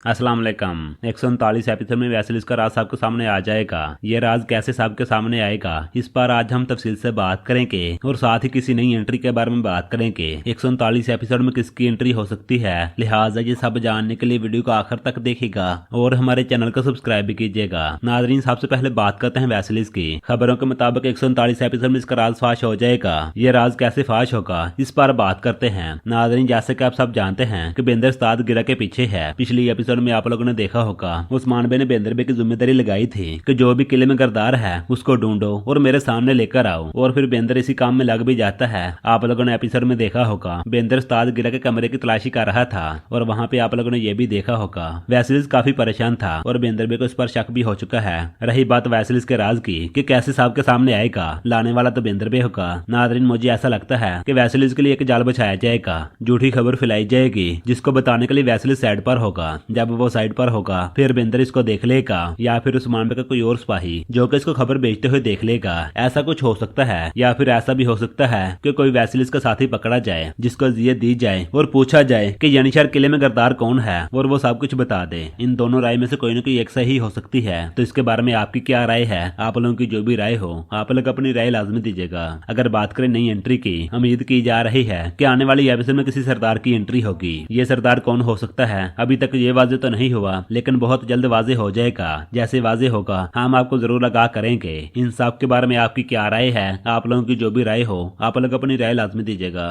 अस्सलाम वालेकुम। 139 एपिसोड में वैसेलिस का राज सबके सामने आ जाएगा। ये राज कैसे सबके सामने आएगा, इस पर आज हम तफसील से बात करेंगे और साथ ही किसी नई एंट्री के बारे में बात करेंगे। 139 एपिसोड में किसकी एंट्री हो सकती है, लिहाजा ये सब जानने के लिए वीडियो को आखिर तक देखिएगा और हमारे चैनल को सब्सक्राइब भी कीजिएगा। नाजरीन, सबसे पहले बात करते हैं वैसेलिस की। खबरों के मुताबिक 139 एपिसोड में इसका राज फाश हो जाएगा। ये राज कैसे फाश होगा, इस पर बात करते हैं। नाजरीन, जैसे कि आप सब जानते हैं कि बेंदर उस्ताद गिरा के पीछे है। पिछली एपिसोड में आप लोगों ने देखा होगा उस्मान बे ने बेंदर बे की जिम्मेदारी लगाई थी कि जो भी किले में गिरदार है उसको ढूंढो और मेरे सामने लेकर आओ, और फिर बेंदर इसी काम में लग भी जाता है। आप लोगों ने एपिसोड में देखा होगा बेंदर उस्ताद गिरा के कमरे की तलाशी कर रहा था और वहाँ पे आप लोगों ने ये भी देखा होगा वैसेलिस काफी परेशान था और बेंदर बे को इस पर शक भी हो चुका है। रही बात वैसेलिस के राज की कि कैसे सबके सामने आएगा, लाने वाला तो बेंदर बे होगा। नादरीन, मुझे ऐसा लगता है कि वैसेलिस के लिए एक जाल बिछाया जाएगा, झूठी खबर फैलाई जाएगी जिसको बताने के लिए वैसेलिस साइड पर होगा। जब वो साइड पर होगा फिर बेंदर इसको देख लेगा या फिर उस्मान बे का कोई और सिपाही जो कि इसको खबर भेजते हुए देख लेगा। ऐसा कुछ हो सकता है, या फिर ऐसा भी हो सकता है कि कोई वैसेलिस का साथी पकड़ा जाए जिसको जियत दी जाए और पूछा जाए कि यनिशर किले में गिरदार कौन है और वो सब कुछ बता दे। इन दोनों राय में से कोई ना कोई एक सही हो सकती है। तो इसके बारे में आपकी क्या राय है? आप लोगों की जो भी राय हो आप लोग अपनी राय लाजमी दीजिएगा। अगर बात करें नई एंट्री की, उम्मीद की जा रही है कि आने वाली एपिसोड में किसी सरदार की एंट्री होगी। ये सरदार कौन हो सकता है अभी तक ये वाजे तो नहीं हुआ, लेकिन बहुत जल्द वाजे हो जाएगा। जैसे वाजे होगा हम आपको जरूर आगाह करेंगे। इन सब के बारे में आपकी क्या राय है? आप लोगों की जो भी राय हो आप लोग अपनी राय लाजमी दीजिएगा।